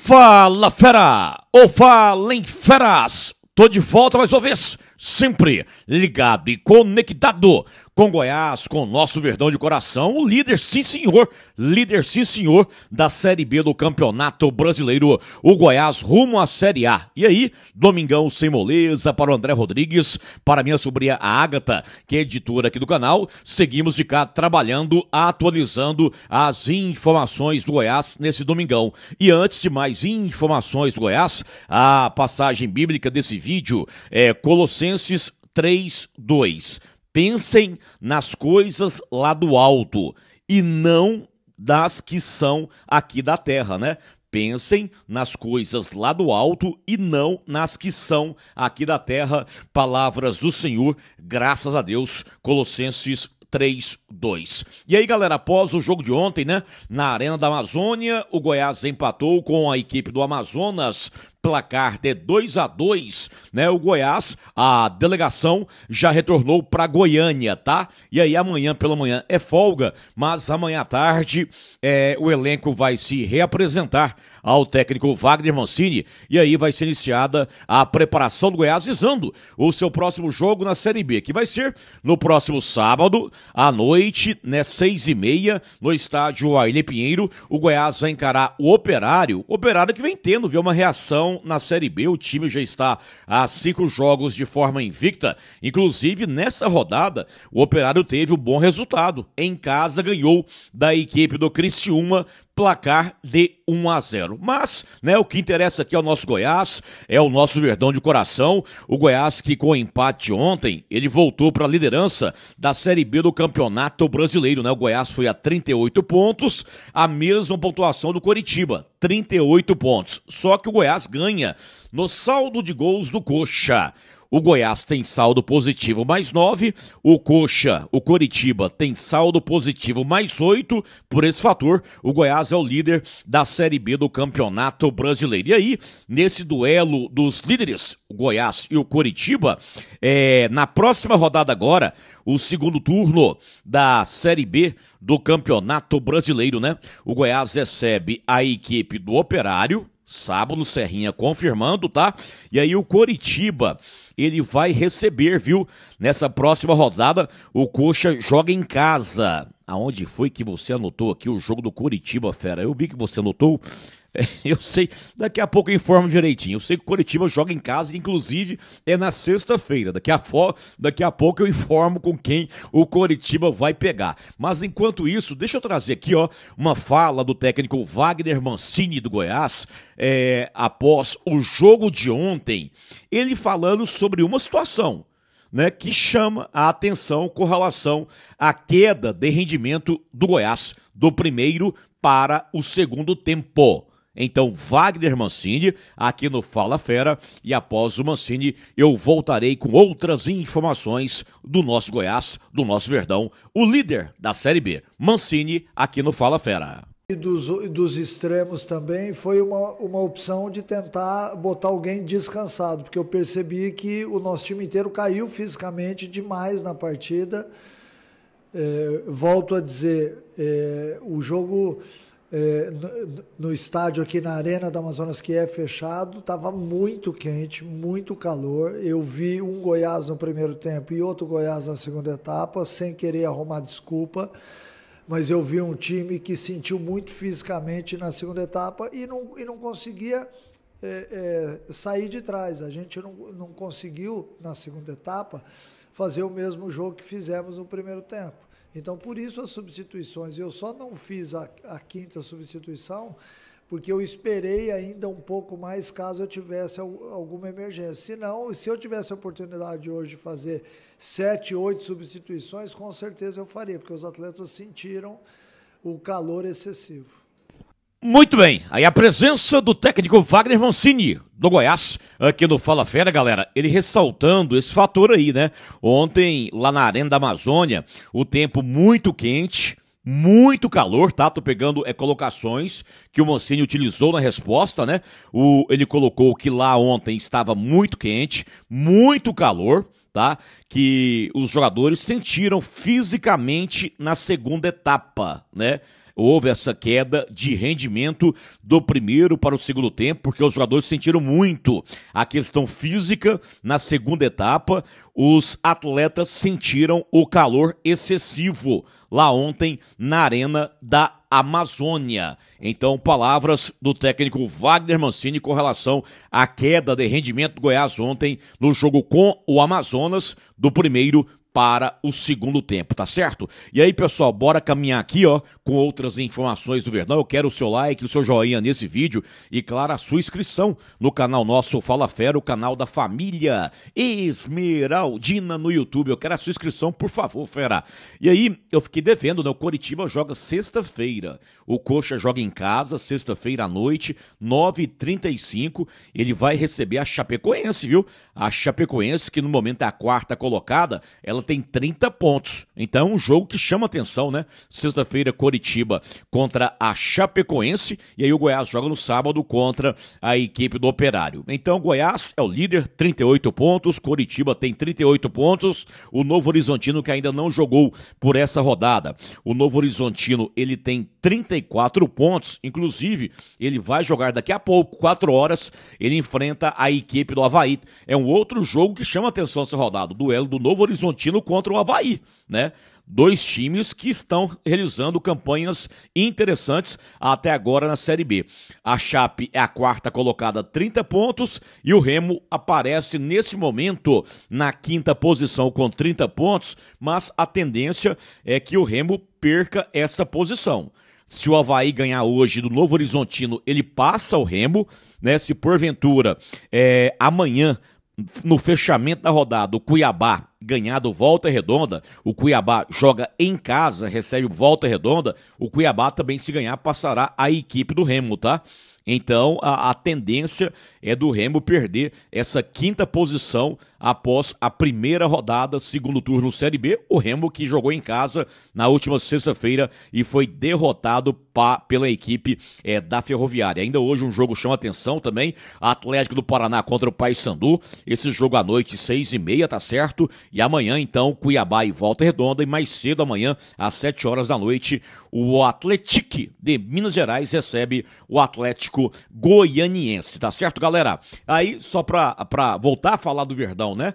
Fala fera, ou falem feras, tô de volta mais uma vez, sempre ligado e conectado com Goiás, com o nosso Verdão de coração, o líder sim senhor da Série B do Campeonato Brasileiro, o Goiás rumo à Série A. E aí, domingão sem moleza para o André Rodrigues, para minha sobrinha a Ágata, que é editora aqui do canal, seguimos de cá trabalhando, atualizando as informações do Goiás nesse domingão. E antes de mais informações do Goiás, a passagem bíblica desse vídeo é Colossenses 3:2. Pensem nas coisas lá do alto e não das que são aqui da terra, né? Pensem nas coisas lá do alto e não nas que são aqui da terra. Palavras do Senhor, graças a Deus. Colossenses 3:2. E aí, galera, após o jogo de ontem, né, na Arena da Amazônia, o Goiás empatou com a equipe do Amazonas, placar de 2-2, né? O Goiás, a delegação já retornou para Goiânia, tá? E aí amanhã pela manhã é folga, mas amanhã à tarde o elenco vai se reapresentar ao técnico Wagner Mancini e aí vai ser iniciada a preparação do Goiás visando o seu próximo jogo na Série B, que vai ser no próximo sábado à noite, né, 6h30, no estádio Aílio Pinheiro. O Goiás vai encarar o Operário que vem tendo, viu, uma reação na Série B. O time já está a 5 jogos de forma invicta. Inclusive, nessa rodada, o Operário teve um bom resultado. Em casa, ganhou da equipe do Criciúma, placar de 1-0. Mas, né, o que interessa aqui é o nosso Goiás, é o nosso Verdão de coração. O Goiás, que com o empate ontem, ele voltou para a liderança da Série B do Campeonato Brasileiro, né? O Goiás foi a 38 pontos, a mesma pontuação do Coritiba, 38 pontos. Só que o Goiás ganha no saldo de gols do Coxa. O Goiás tem saldo positivo mais 9, o Coxa, o Coritiba, tem saldo positivo mais 8. Por esse fator, o Goiás é o líder da Série B do Campeonato Brasileiro. E aí, nesse duelo dos líderes, o Goiás e o Coritiba, na próxima rodada agora, o segundo turno da Série B do Campeonato Brasileiro, né? O Goiás recebe a equipe do Operário, sábado, Serrinha confirmando, tá? E aí o Coritiba, ele vai receber, viu? Nessa próxima rodada, o Coxa joga em casa. Aonde foi que você anotou aqui o jogo do Coritiba, fera? Eu vi que você anotou. Eu sei, daqui a pouco eu informo direitinho. Eu sei que o Coritiba joga em casa, inclusive é na sexta-feira. Daqui a pouco eu informo com quem o Coritiba vai pegar. Mas enquanto isso, deixa eu trazer aqui, ó, uma fala do técnico Wagner Mancini do Goiás, após o jogo de ontem, ele falando sobre uma situação, né, que chama a atenção com relação à queda de rendimento do Goiás, do primeiro para o segundo tempo. Então, Wagner Mancini, aqui no Fala Fera, e após o Mancini, eu voltarei com outras informações do nosso Goiás, do nosso Verdão, o líder da Série B. Mancini, aqui no Fala Fera. E dos extremos também foi uma opção de tentar botar alguém descansado, porque eu percebi que o nosso time inteiro caiu fisicamente demais na partida. Volto a dizer, o jogo no estádio aqui na Arena do Amazonas, que é fechado, estava muito quente, muito calor. Eu vi um Goiás no primeiro tempo e outro Goiás na segunda etapa, sem querer arrumar desculpa, mas eu vi um time que sentiu muito fisicamente na segunda etapa e não conseguia sair de trás. A gente não conseguiu, na segunda etapa, fazer o mesmo jogo que fizemos no primeiro tempo. Então, por isso as substituições. Eu só não fiz a quinta substituição porque eu esperei ainda um pouco mais caso eu tivesse alguma emergência. Se eu tivesse a oportunidade hoje de fazer 7, 8 substituições, com certeza eu faria, porque os atletas sentiram o calor excessivo. Muito bem, aí a presença do técnico Wagner Mancini, do Goiás, aqui no Fala Fera, galera, ele ressaltando esse fator aí, né? Ontem, lá na Arena da Amazônia, o tempo muito quente, muito calor, tá? Tô pegando colocações que o Mancini utilizou na resposta, né? Ele colocou que lá ontem estava muito quente, muito calor, tá? Que os jogadores sentiram fisicamente na segunda etapa, né? houve essa queda de rendimento do primeiro para o segundo tempo, porque os jogadores sentiram muito a questão física na segunda etapa. Os atletas sentiram o calor excessivo lá ontem na Arena da Amazônia. Então, palavras do técnico Wagner Mancini com relação à queda de rendimento do Goiás ontem no jogo com o Amazonas, do primeiro para o segundo tempo, tá certo? E aí, pessoal, bora caminhar aqui, ó, com outras informações do Verdão. Eu quero o seu like, o seu joinha nesse vídeo e, claro, a sua inscrição no canal nosso Fala Fera, o canal da família Esmeraldina no YouTube. Eu quero a sua inscrição, por favor, fera. E aí, eu fiquei devendo, né? O Coritiba joga sexta-feira. O Coxa joga em casa, sexta-feira à noite, 9h35. Ele vai receber a Chapecoense, viu? A Chapecoense, que no momento é a quarta colocada, ela tem 30 pontos. Então é um jogo que chama atenção, né? Sexta-feira, Coritiba contra a Chapecoense. E aí o Goiás joga no sábado contra a equipe do Operário. Então o Goiás é o líder, 38 pontos. Coritiba tem 38 pontos. O Novo Horizontino, que ainda não jogou por essa rodada. O Novo Horizontino, ele tem 34 pontos. Inclusive, ele vai jogar daqui a pouco, 4 horas. Ele enfrenta a equipe do Avaí. É um outro jogo que chama atenção essa rodada. O duelo do Novo Horizontino contra o Avaí, né? Dois times que estão realizando campanhas interessantes até agora na Série B. A Chape é a quarta colocada, 30 pontos, e o Remo aparece nesse momento na quinta posição com 30 pontos, mas a tendência é que o Remo perca essa posição. Se o Avaí ganhar hoje do Novo Horizontino, ele passa o Remo, né? Se porventura amanhã, no fechamento da rodada, o Cuiabá ganhar do Volta Redonda, o Cuiabá joga em casa, recebe o Volta Redonda, o Cuiabá também, se ganhar, passará a equipe do Remo, tá? Então, a tendência é do Remo perder essa quinta posição após a primeira rodada, segundo turno Série B. O Remo que jogou em casa na última sexta-feira e foi derrotado pela equipe da Ferroviária. Ainda hoje um jogo chama atenção também, Atlético do Paraná contra o Paysandu. Esse jogo à noite, 6h30, tá certo? E amanhã, então, Cuiabá e Volta Redonda. E mais cedo amanhã, às 7 horas da noite, o Atlético de Minas Gerais recebe o Atlético Goianiense, tá certo, galera? Aí, só pra voltar a falar do Verdão, né?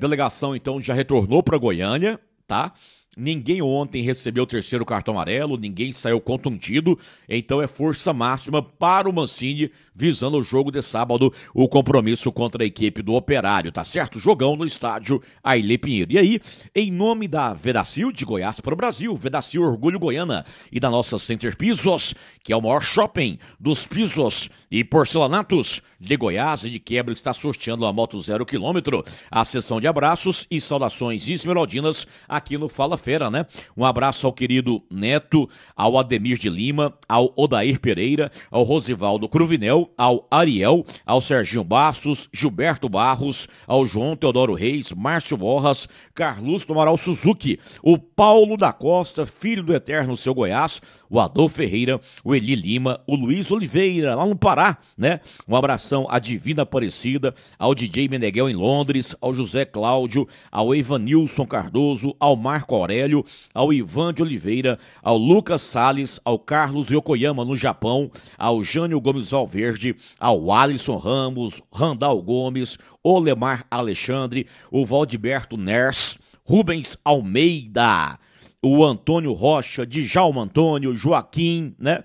Delegação, então, já retornou pra Goiânia, tá? Ninguém ontem recebeu o terceiro cartão amarelo, ninguém saiu contundido, então é força máxima para o Mancini, visando o jogo de sábado, o compromisso contra a equipe do Operário, tá certo? Jogão no estádio Ailê Pinheiro. E aí, em nome da Vedacil, de Goiás para o Brasil, Vedacil Orgulho Goiana, e da nossa Center Pisos, que é o maior shopping dos pisos e porcelanatos de Goiás e de Quebra, está sorteando a moto 0 km, a sessão de abraços e saudações esmeraldinas aqui no Fala Fera, né? Um abraço ao querido Neto, ao Ademir de Lima, ao Odair Pereira, ao Rosivaldo Cruvinel, ao Ariel, ao Serginho Bastos, Gilberto Barros, ao João Teodoro Reis, Márcio Borras, Carlos do Amaral Suzuki, o Paulo da Costa, filho do eterno seu Goiás, o Adolfo Ferreira, o Eli Lima, o Luiz Oliveira, lá no Pará, né? Um abração à Divina Aparecida, ao DJ Meneghel em Londres, ao José Cláudio, ao Evanilson Cardoso, ao Marco Aurélio, ao Ivan de Oliveira, ao Lucas Salles, ao Carlos Yokoyama no Japão, ao Jânio Gomes Valverde, ao Alisson Ramos, Randall Gomes, Olemar Alexandre, o Valdiberto Ners, Rubens Almeida, o Antônio Rocha, Djalma Antônio, Joaquim, né?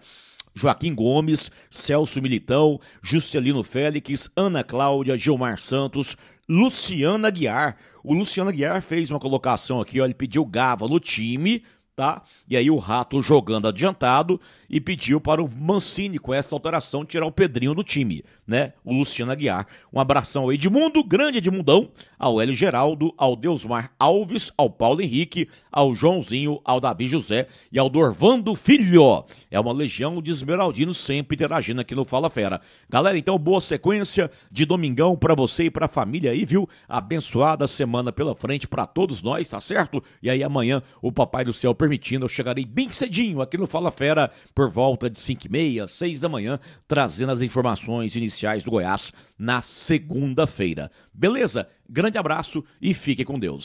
Joaquim Gomes, Celso Militão, Juscelino Félix, Ana Cláudia, Gilmar Santos, Luciana Guiar. O Luciano Guiar fez uma colocação aqui, ó, ele pediu Gava no time, tá? E aí o Rato jogando adiantado e pediu para o Mancini, com essa alteração, tirar o Pedrinho do time, né? O Luciano Aguiar. Um abração ao Edmundo, grande Edmundão, ao Hélio Geraldo, ao Deusmar Alves, ao Paulo Henrique, ao Joãozinho, ao Davi José e ao Dorvando Filho. É uma legião de esmeraldinos sempre interagindo aqui no Fala Fera. Galera, então boa sequência de domingão pra você e pra família aí, viu? Abençoada semana pela frente pra todos nós, tá certo? E aí amanhã, o Papai do Céu permitindo, eu chegarei bem cedinho aqui no Fala Fera, por volta de 5h30, 6 da manhã, trazendo as informações iniciais do Goiás na segunda-feira. Beleza? Grande abraço e fique com Deus.